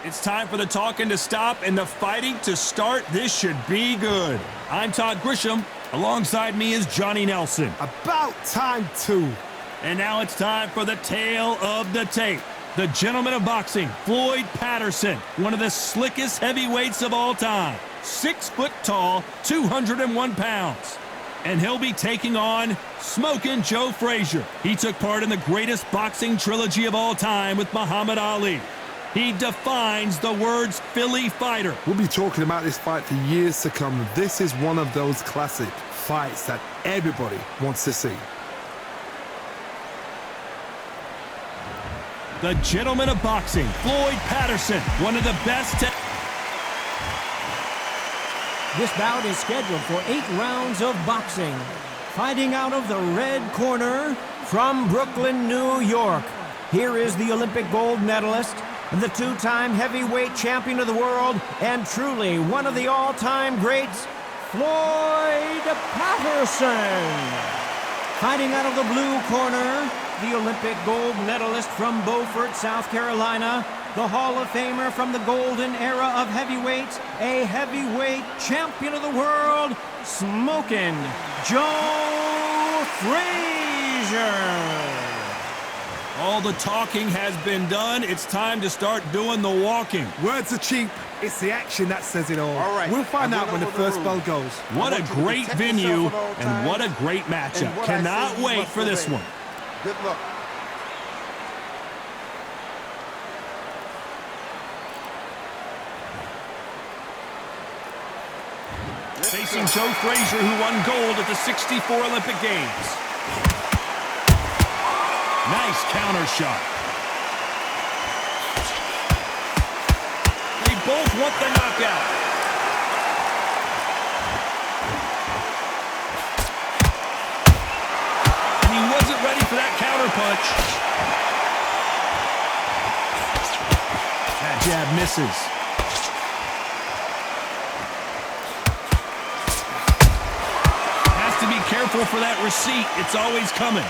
It's time for the talking to stop and the fighting to start. This should be good. I'm Todd Grisham. Alongside me is Johnny Nelson. About time, too. And now it's time for the tale of the tape. The gentleman of boxing, Floyd Patterson, one of the slickest heavyweights of all time. 6 foot tall, 201 pounds. And he'll be taking on Smokin' Joe Fraiser. He took part in the greatest boxing trilogy of all time with Muhammad Ali. He defines the words Philly fighter. We'll be talking about this fight for years to come. This is one of those classic fights that everybody wants to see. The gentleman of boxing, Floyd Patterson, one of the best to... This bout is scheduled for 8 rounds of boxing. Fighting out of the red corner from Brooklyn, New York. Here is the Olympic gold medalist, the 2-time heavyweight champion of the world, and truly one of the all-time greats, Floyd Patterson. Fighting out of the blue corner, the Olympic gold medalist from Beaufort, South Carolina, the Hall of Famer from the golden era of heavyweights, a heavyweight champion of the world, Smokin' Joe Fraiser. All the talking has been done. It's time to start doing the walking. Words are cheap. It's the action that says it all. Right. We'll find out when the first bell goes. What a great venue and what a great matchup. Cannot wait for this one. Good luck. Facing Joe Fraiser, who won gold at the '64 Olympic Games. Nice counter shot. They both want the knockout. And he wasn't ready for that counter punch. That jab misses. Has to be careful for that receipt. It's always coming.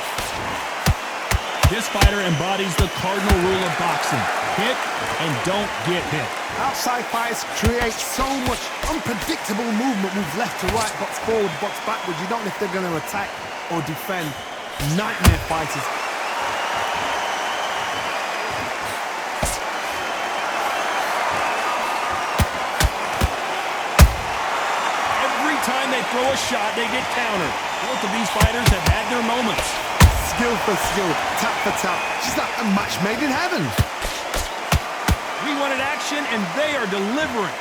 This fighter embodies the cardinal rule of boxing. Hit and don't get hit. Outside fights create so much unpredictable movement. Moves left to right, box forward, box backwards. You don't know if they're going to attack or defend. Nightmare fighters. Every time they throw a shot, they get countered. Both of these fighters have had their moments. Skill for skill, tap for tap. Just like a match made in heaven. We wanted action, and they are delivering.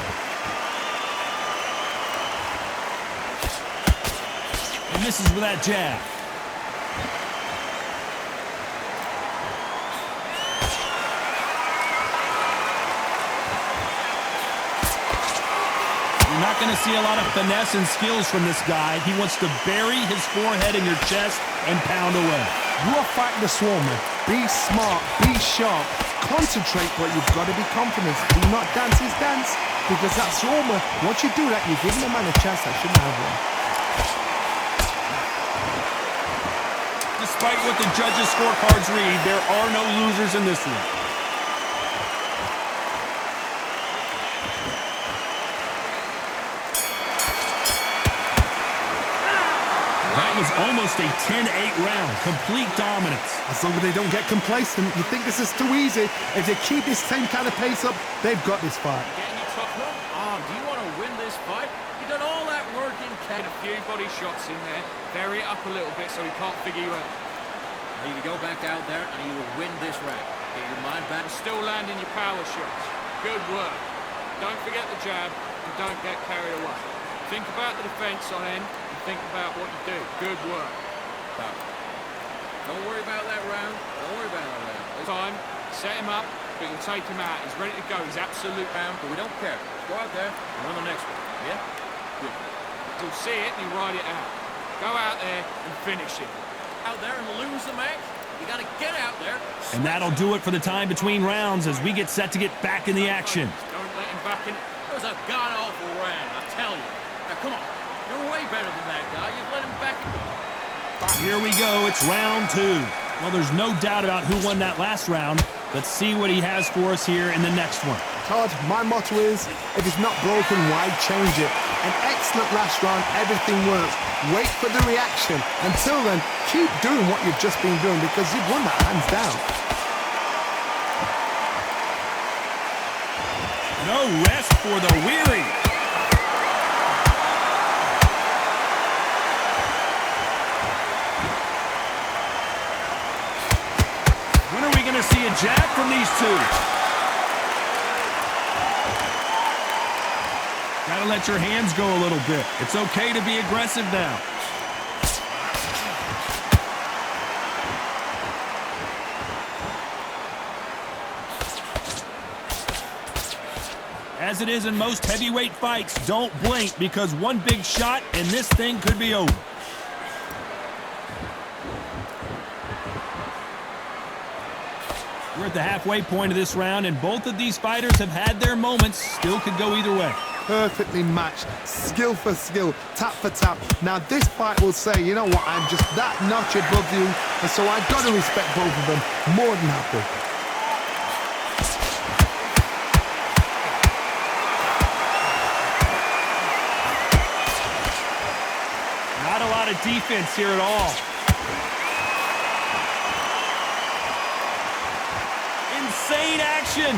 And this is with that jab. You're not going to see a lot of finesse and skills from this guy. He wants to bury his forehead in your chest and pound away. You are fighting the swarmer. Be smart, be sharp, concentrate, but you've got to be confident. Do not dance his dance, because that swarmer, once you do that, you're giving the man a chance that shouldn't have one. Despite what the judges' scorecards read, there are no losers in this one. That was almost a 10-8 round. Complete dominance. As long as they don't get complacent, you think this is too easy. If they keep this same kind of pace up, they've got this fight. Getting you tougher? Do you want to win this fight? You've done all that work in Ken. A few body shots in there. Vary it up a little bit so he can't figure you out. You go back out there and you will win this round. Get your mind back and still landing your power shots. Good work. Don't forget the jab and don't get carried away. Think about the defense on end. Think about what you do. Good work. Now, don't worry about that round. Don't worry about that round. This time, set him up, but you'll take him out. He's ready to go. He's absolute round, but we don't care. Go out there and run the next one. Yeah? Good. You'll see it and you ride it out. Go out there and finish it. Out there and lose the match. You got to get out there. And that'll do it for the time between rounds as we get set to get back in the action. Don't let him back in. It was a god-awful round, I tell you. Now, come on. You're way better than that guy. You've let him back. Here we go. It's round 2. Well, there's no doubt about who won that last round. Let's see what he has for us here in the next one. Todd, my motto is, if it's not broken, why change it? An excellent last round, everything works. Wait for the reaction. Until then, keep doing what you've just been doing because you've won that hands down. No rest for the weary. When are we going to see a jab from these two? Gotta let your hands go a little bit. It's okay to be aggressive now. As it is in most heavyweight fights, don't blink because one big shot and this thing could be over. We're at the halfway point of this round, and both of these fighters have had their moments. Still could go either way. Perfectly matched, skill for skill, tap for tap. Now this fight will say, you know what, I'm just that notch above you, and so I've got to respect both of them. More than happy. Not a lot of defense here at all. Insane action.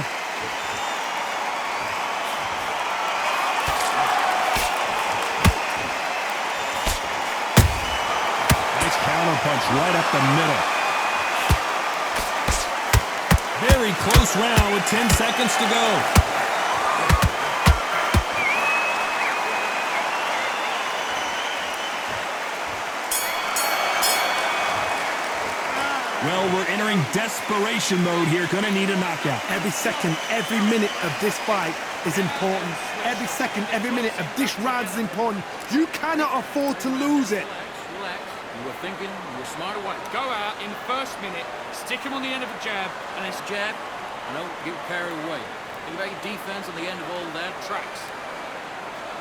Nice counter punch right up the middle. Very close round with 10 seconds to go. Well, we're entering desperation mode here. Gonna need a knockout. Every second, every minute of this fight is important. Every second, every minute of this round is important. You cannot afford to lose it. Relax. You were thinking, you were smarter. What? Go out in the first minute, stick him on the end of a jab, and it's jab. Don't get carried away. Think about your defense on the end of all that tracks.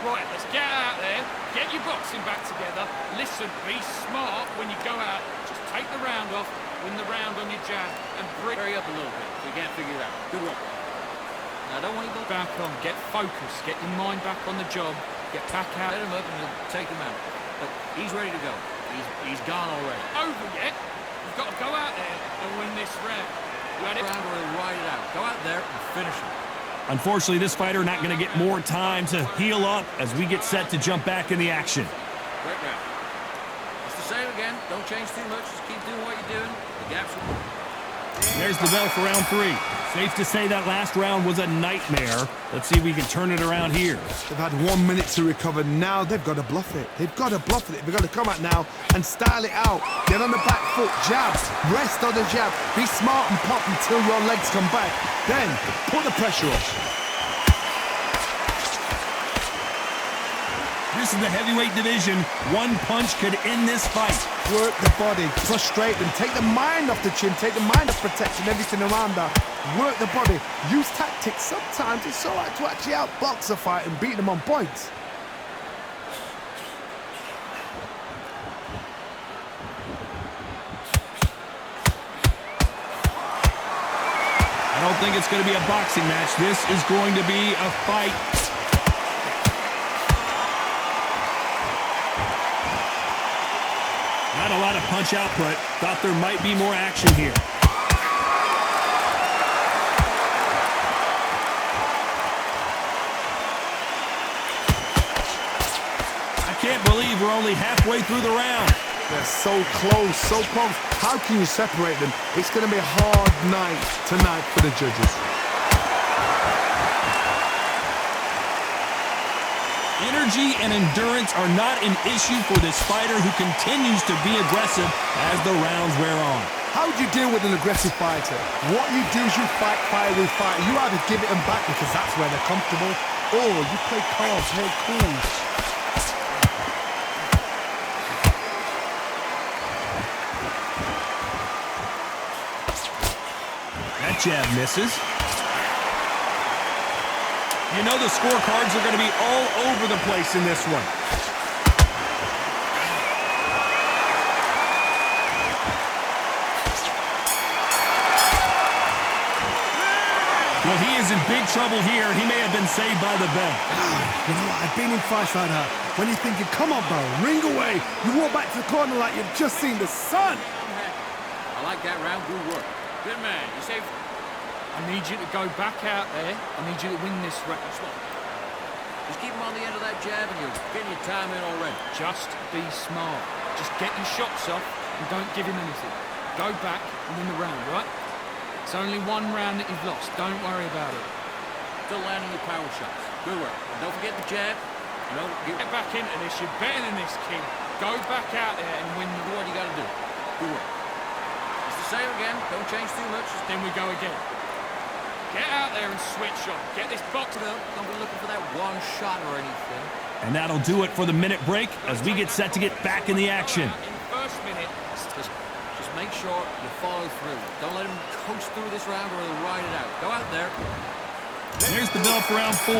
Right, let's get out there, get your boxing back together. Listen, be smart when you go out. Just take the round off, win the round on your jab, and hurry up a little bit so you can't figure it out. Good work. Now, I don't want you to go back on. Get focused. Get your mind back on the job. Get back out. Set him up and you'll take him out. But he's ready to go. He's gone already. Over yet? You've got to go out there and win this round. Round or he'll ride it out. Go out there and finish him. Unfortunately, this fighter not going to get more time to heal up as we get set to jump back in the action. Great round. Just to say it again, don't change too much. Just keep doing what you're doing. The gaps will... There's the bell for round 3. Safe to say that last round was a nightmare. Let's see if we can turn it around here. They've had 1 minute to recover. Now they've got to bluff it. They've got to bluff it. They've got to come out now and style it out. Get on the back foot, jabs, rest on the jab. Be smart and pop until your legs come back. Then put the pressure on. This is the heavyweight division. One punch could end this fight. Work the body, frustrate them, take the mind off the chin, take the mind off protecting everything around that. Work the body, use tactics. Sometimes it's all right to actually outbox a fight and beat them on points. I don't think it's going to be a boxing match. This is going to be a fight. Not a lot of punch output. Thought there might be more action here. I can't believe we're only halfway through the round. They're so close, so close. How can you separate them? It's going to be a hard night tonight for the judges. Energy and endurance are not an issue for this fighter who continues to be aggressive as the rounds wear on. How would you deal with an aggressive fighter? What you do is you fight fire with fire. You either give it them back because that's where they're comfortable, or you play calm, play cool. That jab misses. You know the scorecards are going to be all over the place in this one. Well, he is in big trouble here. He may have been saved by the bell. You know what? I've been in fights like that. When you're thinking, come on, bro, ring away. You walk back to the corner like you've just seen the sun. I like that round. Good work. Good man. You saved. I need you to go back out there. I need you to win this round. Just keep him on the end of that jab and you're getting your time in already. Just be smart. Just get your shots off and don't give him anything. Go back and win the round, right? It's only one round that you've lost. Don't worry about it. Still landing your power shots. Good work. And don't forget the jab. You know, Get back into this. You're better than this, King. Go back out there and win the what you got to do. Good work. It's the same again. Don't change too much. Then we go again. Get out there and switch on. Get this box up. Don't be looking for that one shot or anything. And that'll do it for the minute break as we get set to get back in the action. In the first minute, Just make sure you follow through. Don't let him coast through this round or he'll ride it out. Go out there. There's the bell for round 4.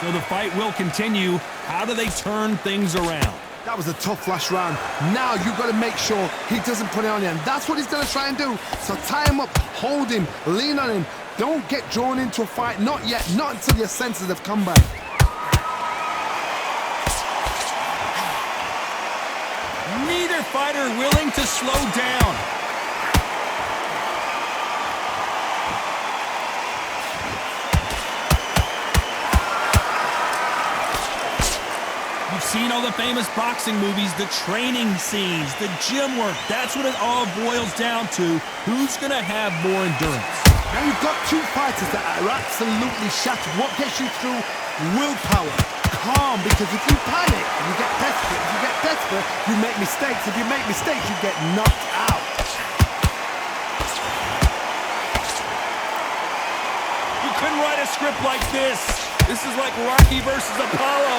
So the fight will continue. How do they turn things around? That was a tough last round. Now you've got to make sure he doesn't put it on you. And that's what he's going to try and do. So tie him up, hold him, lean on him. Don't get drawn into a fight. Not yet. Not until your senses have come back. Neither fighter willing to slow down. You've seen all the famous boxing movies, the training scenes, the gym work. That's what it all boils down to. Who's going to have more endurance? Now you've got two fighters that are absolutely shattered. What gets you through? Willpower. Calm, because if you panic, you get desperate. If you get desperate, you make mistakes. If you make mistakes, you get knocked out. You couldn't write a script like this. This is like Rocky versus Apollo.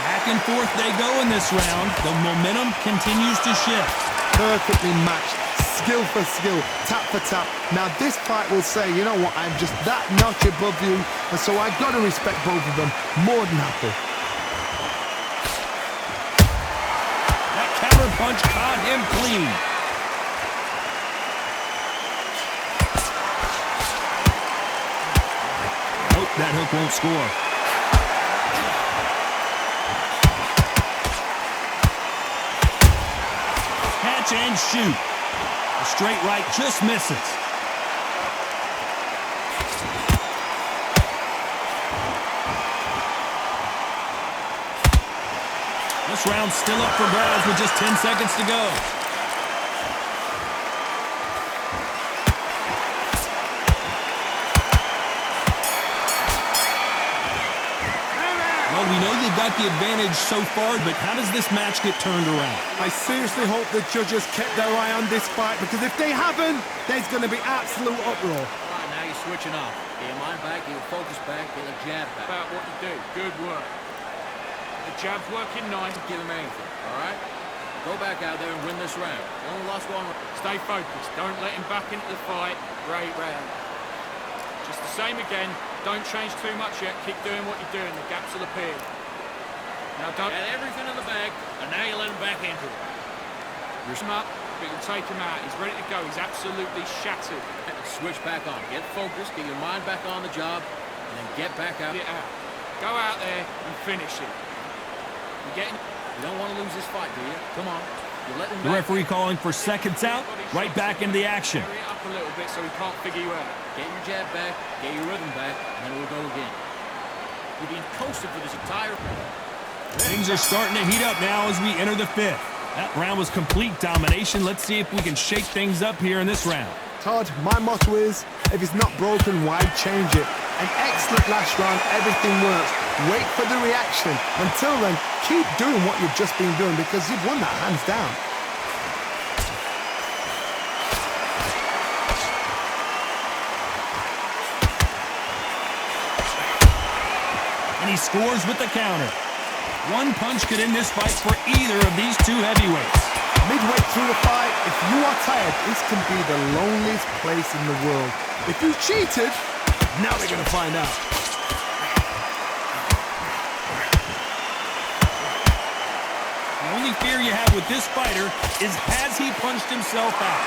Back and forth they go in this round. The momentum continues to shift. Perfectly matched. Skill for skill, tap for tap. Now this fight will say, you know what, I'm just that notch above you, and so I've got to respect both of them. More than happy. That counter punch caught him clean. Nope, that hook won't score. Catch and shoot. A straight right just misses. This round's still up for grabs with just 10 seconds to go. Well, we know they've got the advantage so far, but how does this match get turned around? I seriously hope the judges kept their eye on this fight, because if they haven't, there's going to be absolute uproar. All right, now you're switching off. Get your mind back, get your focus back, get the jab back. about what to do. Good work. The jab's working nice. Give him anything, all right? Go back out there and win this round. You only lost one round. Stay focused. Don't let him back into the fight. Great round. Just the same again. Don't change too much yet. Keep doing what you're doing. The gaps will appear. Now don't... Had everything in the bag, and now you let him back into it. Push him up, but you'll take him out. He's ready to go. He's absolutely shattered. Switch back on. Get focused, get your mind back on the job, and then get back out. Get out. Go out there and finish it. You don't want to lose this fight, do you? Come on. You let him The back. referee calling for seconds out, right back into the action. Hurry it up a little bit so he can't figure you out. Get your jab back, get your rhythm back, and then we'll go again. You're being coasted for this entire... Things are starting to heat up now as we enter the 5th. That round was complete domination. Let's see if we can shake things up here in this round. Todd, my motto is, if it's not broken, why change it? An excellent last round, everything works. Wait for the reaction. Until then, keep doing what you've just been doing, because you've won that hands down. And he scores with the counter. One punch could end this fight for either of these two heavyweights. Midway through the fight, if you are tired, this can be the loneliest place in the world. If you cheated, now they're going to find out. The only fear you have with this fighter is, has he punched himself out?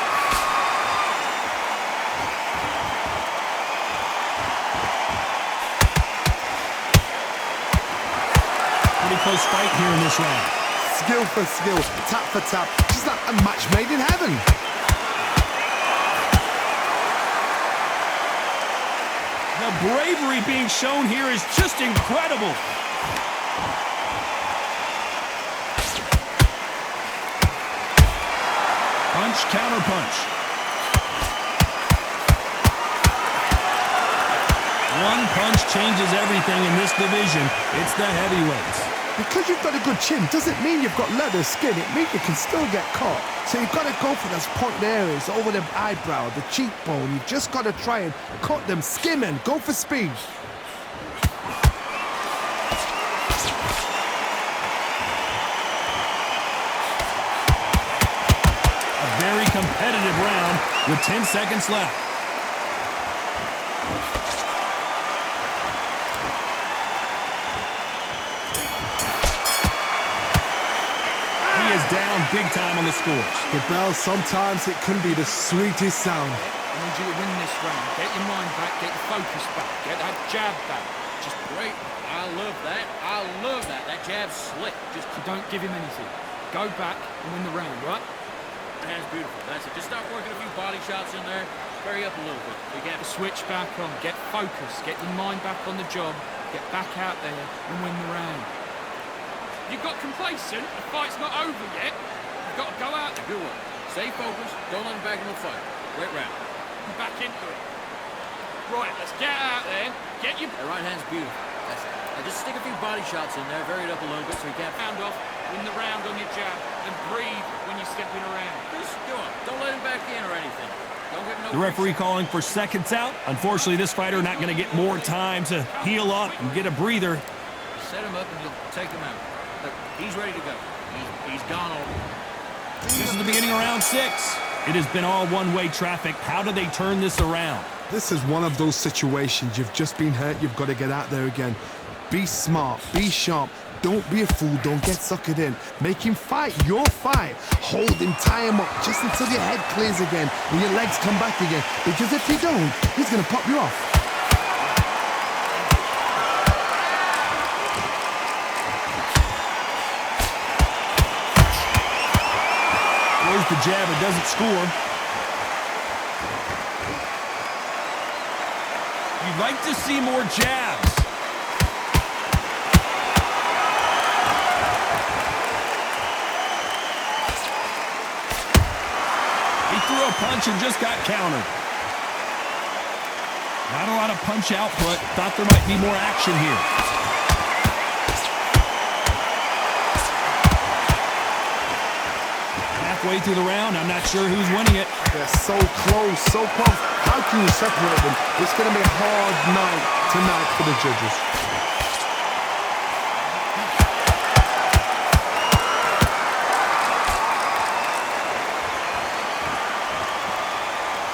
close fight here in this round. Skill for skill, tap for tap, just like a match made in heaven. The bravery being shown here is just incredible. Punch, counter punch. One punch changes everything in this division. It's the heavyweights. Because you've got a good chin doesn't mean you've got leather skin. It means you can still get caught. So you've got to go for those point areas, over the eyebrow, the cheekbone. You've just got to try and cut them, skim and go for speed. A very competitive round with 10 seconds left. Down big time on the scores. The bell, sometimes it can be the sweetest sound. I need you to win this round. Get your mind back, get your focus back, get that jab back. Just great. I love that. I love that. That jab's slick. Just Don't give him anything. Go back and win the round, right? That's beautiful. That's it. Just start working a few body shots in there. Hurry up a little bit. You get Switch back on. Get focused. Get your mind back on the job. Get back out there and win the round. You got complacent. The fight's not over yet. You've got to go out there. Good one. Stay focused. Don't let him back in the fight. Great round. Back into it. Right, let's get out there. Get your That right hand's beautiful. That's it. Now just stick a few body shots in there. Vary it up a little bit so he can't hand off. Win the round on your jab. And breathe when you're stepping around. Just do it. Don't let him back in or anything. Don't give him no The referee calling for seconds out. Unfortunately, this fighter not going to get more time to heal up and get a breather. Set him up and you'll take him out. Look, he's ready to go. He's gone over. This is the beginning of round 6. It has been all one-way traffic. How do they turn this around? This is one of those situations. You've just been hurt. You've got to get out there again. Be smart. Be sharp. Don't be a fool. Don't get suckered in. Make him fight your fight. Hold him. Tie him up just until your head clears again and your legs come back again. Because if you don't, he's going to pop you off. Throws the jab. It doesn't score. You'd like to see more jabs. He threw a punch and just got countered. Not a lot of punch output. Thought there might be more action here. Halfway through the round, I'm not sure who's winning it. They're so close, so close. How can you separate them? It's going to be a hard night tonight for the judges.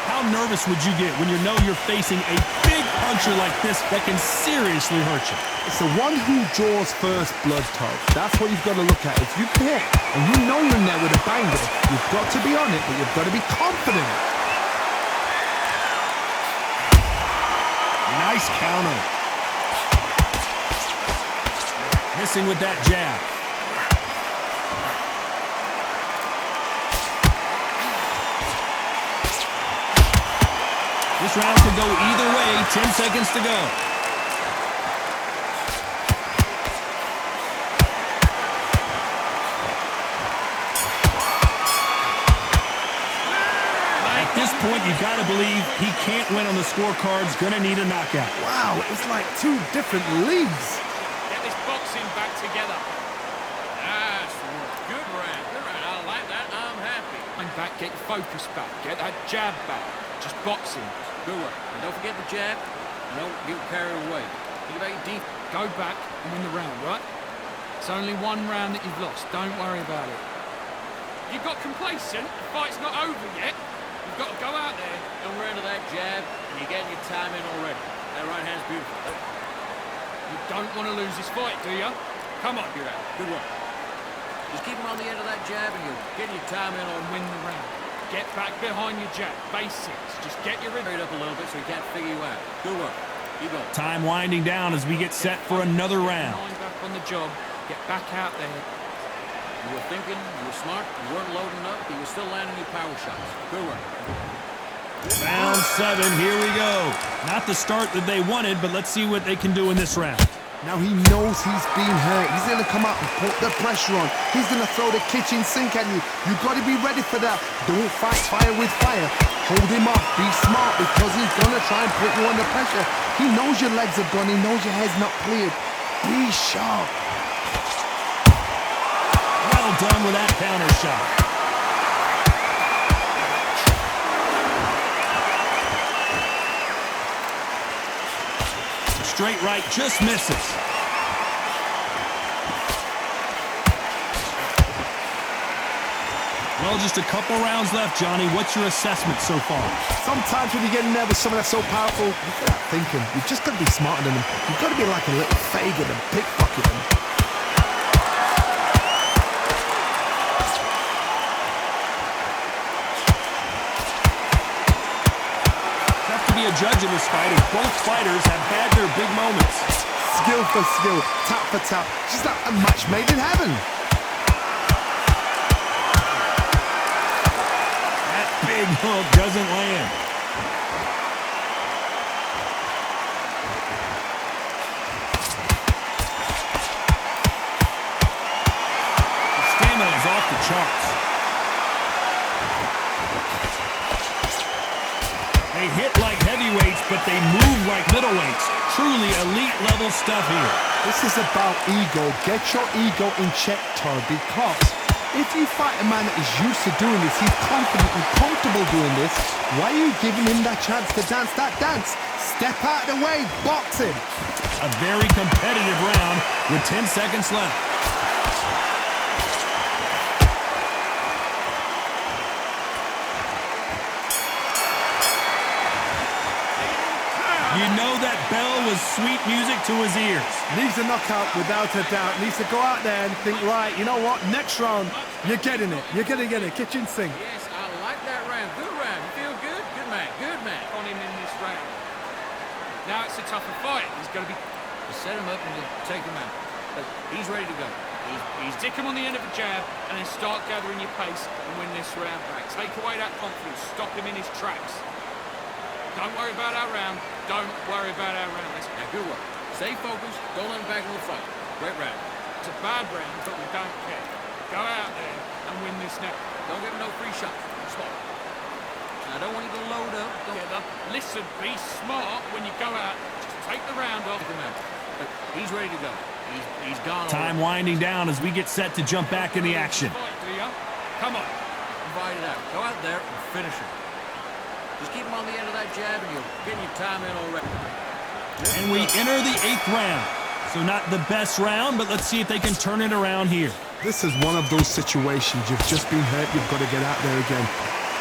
How nervous would you get when you know you're facing a big puncher like this that can seriously hurt you? It's the one who draws first blood type. That's what you've got to look at. If you can hit and you know you're in there with a banger, you've got to be on it, but you've got to be confident. Nice counter. Missing with that jab. This round could go either way. 10 seconds to go. At this point, you've got to believe he can't win on the scorecards. Going to need a knockout. Wow, it's like two different leagues. Get this boxing back together. Nice work. Good round. Good round. I like that. I'm happy. And back, get your focus back. Get that jab back. Just boxing. Good work. And don't forget the jab. Don't get carried away. Think about your deep. Go back and win the round, right? It's only one round that you've lost. Don't worry about it. You got complacent. The fight's not over yet. You've got to go out there. Don't run into that jab, and you're getting your time in already. That right hand's beautiful. You don't want to lose this fight, do you? Come on. Good round. Good work. Just keep him on the end of that jab, and you'll get your time in on Win the round. Get back behind your jab. Basics. Just get your rhythm. Hurry it up a little bit so he can't figure you out. Good work. Keep going. Time winding down as we get set for another round. Mind back on the job. Get back out there. You were thinking, you were smart, you weren't loading up, but you were still landing your power shots. Good work. Round 7, here we go. Not the start that they wanted, but let's see what they can do in this round. Now he knows he's been hurt. He's going to come out and put the pressure on. He's going to throw the kitchen sink at you. You've got to be ready for that. Don't fight fire with fire. Hold him off. Be smart because he's going to try and put you under pressure. He knows your legs are gone. He knows your head's not cleared. Be sharp. Well done with that counter shot. Straight right, just misses. Well, just a couple rounds left, Johnny. What's your assessment so far? Sometimes when you get in there with someone that's so powerful, you've got to thinking. You've just got to be smarter than them. You've got to be like a little faggot and pickpocket them. Be a judge in this fight, as both fighters have had their big moments. Skill for skill, tap for tap, just like a match made in heaven. That big hook doesn't land. The stamina is off the charts. They hit like heavyweights, but they move like middleweights. Truly elite-level stuff here. This is about ego. Get your ego in check, Tar, because if you fight a man that is used to doing this, he's confident and comfortable doing this, why are you giving him that chance to dance that dance? Step out of the way, box him. A very competitive round with 10 seconds left. You know that bell was sweet music to his ears. Needs a knockout without a doubt. Needs to go out there and think, right, you know what, next round, you're getting it. You're going to get it. Kitchen sink. Yes, I like that round. Good round. You feel good? Good man. Good man. On him in this round. Now it's a tougher fight. He's going to be... You set him up and you take him out. But he's ready to go. He's dick him on the end of a jab and then start gathering your pace and win this round back. Take away that confidence. Stop him in his tracks. Don't worry about our round. Don't worry about our round. Now, good work. Stay focused. Don't let him back in the fight. Great round. It's a bad round, but we don't care. Go out there and win this now. Don't give him no free shots. Smart. I don't want you to load up. Listen, be smart when you go out. Just take the round off. But he's ready to go. He's gone. Time winding down as we get set to jump back in the action. Come on. Invite it out. Go out there and finish him. Just keep him on the end of that jab and you're getting your time in already. And we enter the 8th round. So not the best round, but let's see if they can turn it around here. This is one of those situations. You've just been hurt. You've got to get out there again.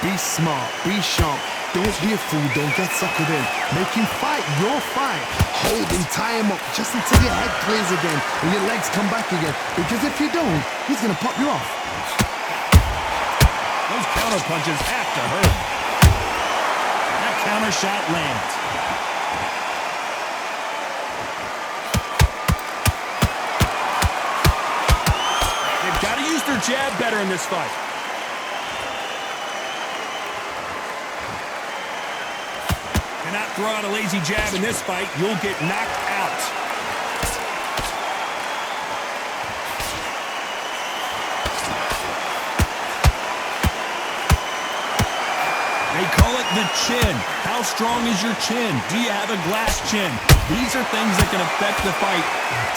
Be smart. Be sharp. Don't be a fool. Don't get suckered in. Make him fight your fight. Hold him, tie him up just until your head clears again and your legs come back again. Because if you don't, he's going to pop you off. Those counter punches have to hurt. That counter shot lands. They've got to use their jab better in this fight. Cannot throw out a lazy jab in this fight. You'll get knocked out. They call it the chin. How strong is your chin? Do you have a glass chin? These are things that can affect the fight.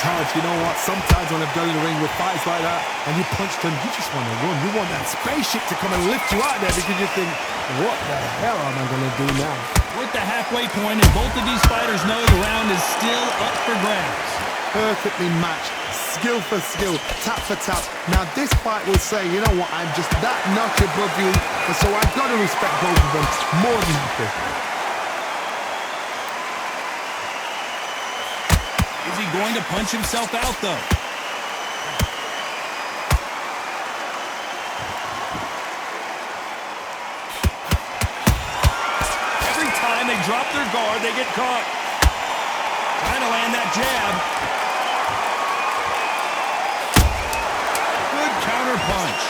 Taj, you know what? Sometimes when I've done in the ring with fights like that, and you punch them, you just want to run. You want that spaceship to come and lift you out there because you think, what the hell am I going to do now? With the halfway point, and both of these fighters know the round is still up for grabs. Perfectly matched. Skill for skill, tap for tap. Now this fight will say, you know what, I'm just that notch above you, and so I've got to respect both of them more than happy. Is he going to punch himself out, though? Every time they drop their guard, they get caught. Trying to land that jab. counter punch.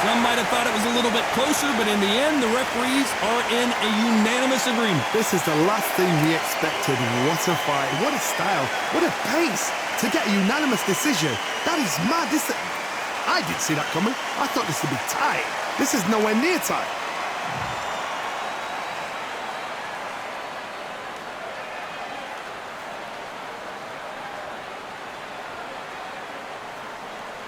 Some might have thought it was a little bit closer, but in the end, the referees are in a unanimous agreement. This is the last thing we expected. What a fight, what a style, what a pace to get a unanimous decision. That is mad. I didn't see that coming. I thought this would be tight. This is nowhere near tight.